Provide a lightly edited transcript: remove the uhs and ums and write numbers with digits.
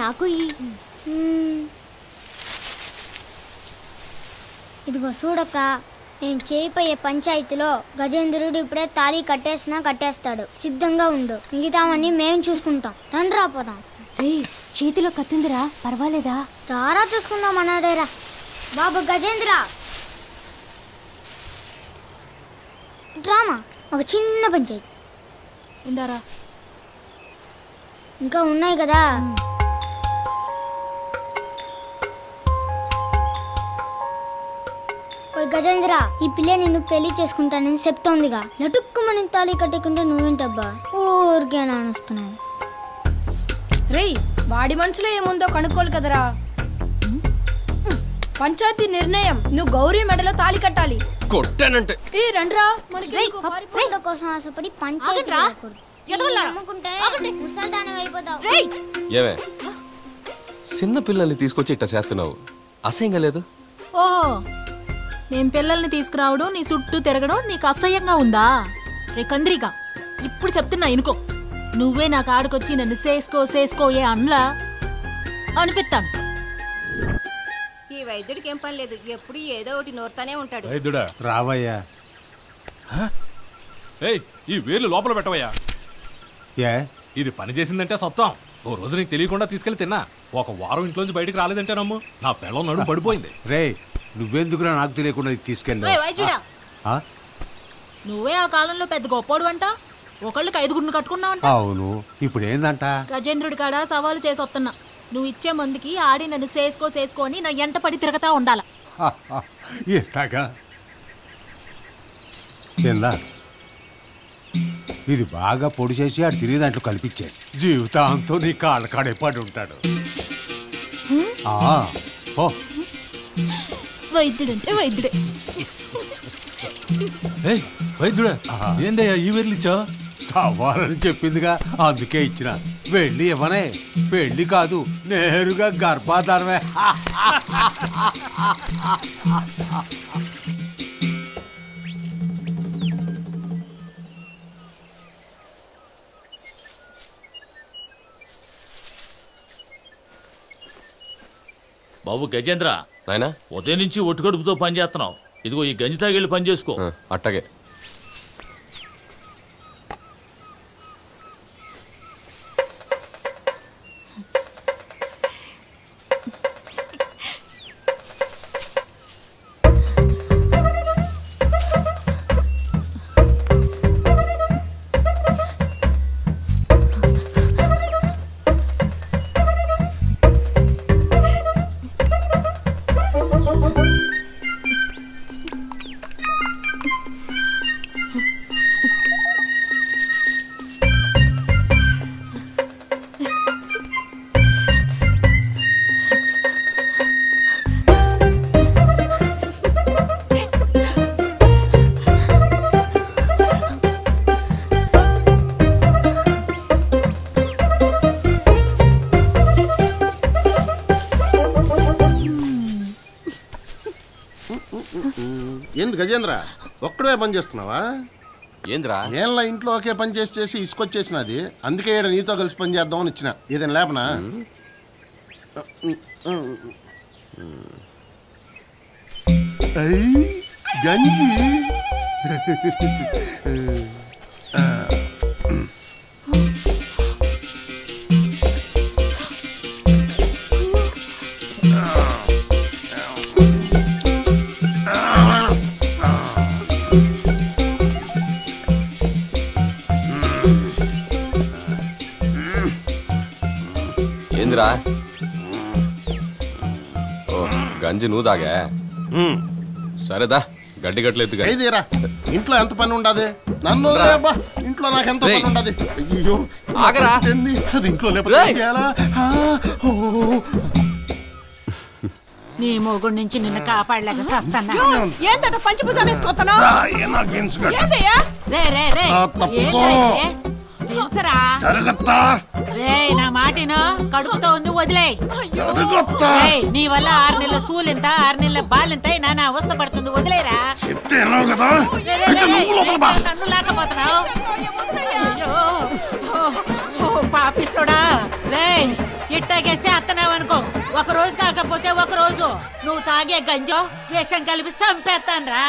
నాకు ఇదిగో చూడక్క, నేను చేయిపోయే పంచాయతీలో గజేంద్రుడు ఇప్పుడే తాళి కట్టేసినా కట్టేస్తాడు. సిద్ధంగా ఉండు, మిగతావన్నీ మేము చూసుకుంటాం. రండి రాపోదాం. చేతిలో కత్తుందిరా, పర్వాలేదా? రారా చూసుకుందాం అన్నాడేరా. బాబు గజేంద్ర, డ్రామా ఒక చిన్న పంచాయతీ ఉందారా? ఇంకా ఉన్నాయి కదా. గజేంద్ర, ఈ పిల్ల నిన్ను పెళ్లి చేసుకుంటానని చెప్తోందిగా. లటుక్కుమని తాళి కట్టుకుంటే నువ్వేంటబ్బా ఊరికే నానుస్తున్నావు? రేయ్, వాడి మనసులో ఏముందో కనుక్కోలు కదరా. పంచాయతీ నిర్ణయం, నువ్వు గౌరీ మెడలో తాళి కట్టాలి. కొట్టానంటే రండ్రా, కోసం ఆశపడి పంచాయతీ ఏమే చిన్న పిల్లల్ని తీసుకొచ్చి ఇట్లా చేస్తున్నావు, అసహ్యంగా లేదు? ఓ, నేను పిల్లల్ని తీసుకురావడం, నీ చుట్టూ తిరగడం నీకు అసహ్యంగా ఉందా? రే కంద్రిగా, ఇప్పుడు చెప్తున్నా ఇనుకో. నువ్వే నా కాడికొచ్చి నన్ను చేసుకో ఏ అన్లా అనిపిస్తాను. ఈ వైద్యుడికి ఏం పని లేదు, ఎప్పుడు ఏదో ఒకటి నోరుతానే ఉంటాడు. వైద్యుడా రావయ్యా. ఈ వేర్లు లోపల పెట్టవయ్యా. ఇది పని చేసిందంటే సొత్తం. ఓ రోజు నీకు తెలియకుండా తీసుకెళ్లి తిన్నా. ఒక వారం ఇంట్లోంచి బయటికి రాలేదంటే నమ్ము, నా పిల్లల నడుము పడిపోయింది. రే, నువ్వెందుకురా నాకు తెలియకుండా తీసుకెళ్ళావు? నువ్వే ఆ కాలంలో పెద్ద గొప్పోడు అంట, ఒకళ్ళకి 5 కట్టుకున్నావంట. అవును, ఇప్పుడు ఏందంట? గజేంద్రుడి కాడ సవాలు చేసి వస్తున్నా. నువ్వు ఇచ్చే మందికి ఆడి నన్ను చేసుకో అని నా ఎంట పడి తిరగతా ఉండాల. ఇస్తాగా ఇది బాగా పొడి చేసి ఆడు తిరిగి దాంట్లో కల్పించే. జీవితాంతో నీ కాళ్ళ కాడే పడి ఉంటాడు. వైద్యుడంటే వైద్యుడే. వైద్యుడా, ఏందయ్యా ఈ వేర్లు ఇచ్చా? సవాలని చెప్పిందిగా, అందుకే ఇచ్చిన. వెళ్ళి ఇవ్వనే, పెళ్లి కాదు నేరుగా గర్భాధారమే. బాబు గజేంద్ర, నాయనా ఉదయం నుంచి ఒట్టుకడుపుతో పని చేస్తున్నావు. ఇదిగో ఈ గంజి తాగిళ్ళి పని చేసుకో. అట్టగే. ఏంది గజేంద్ర, ఒక్కడే పని చేస్తున్నావా? ఏంద్రా ఏంలా ఇంట్లో ఒకే పని చేసి ఇసుకొచ్చేసినది. అందుకే ఈడ నీతో కలిసి పని చేద్దామని ఇచ్చిన. ఏదైనా లేపనా? గంజి ఏందిరా? ఓ, గంజి నువ్వు తాగా? సరేదా, గడ్డి గట్లేదు. ఇంట్లో ఎంత పని ఉండదు? నన్ను ఇంట్లో నాకు ఎంత పని ఉండదు. అయ్యో ఆగరా, అది ఇంట్లో లేకపోతే నీ మొగుడు నుంచి నిన్ను కాపాడలేక సత్తన్నా. ఏంటంటే పంచభుజాలు వేసుకొస్తానా? నా మాటిను, కడుపుతో ఉంది వదిలే. నీ వల్ల 6 నెలల సూలింత 6 నెలల బాలింత నాన్న అవస్థ పడుతుంది, వదిలేరా. నన్ను లేకపోతున్నావు పాపిస్తోడా? రే, ఇట్టాగేసి అత్తనావనుకో, ఒక రోజు కాకపోతే ఒక రోజు నువ్వు తాగే గంజో విషం కలిపి చంపేస్తాను రా.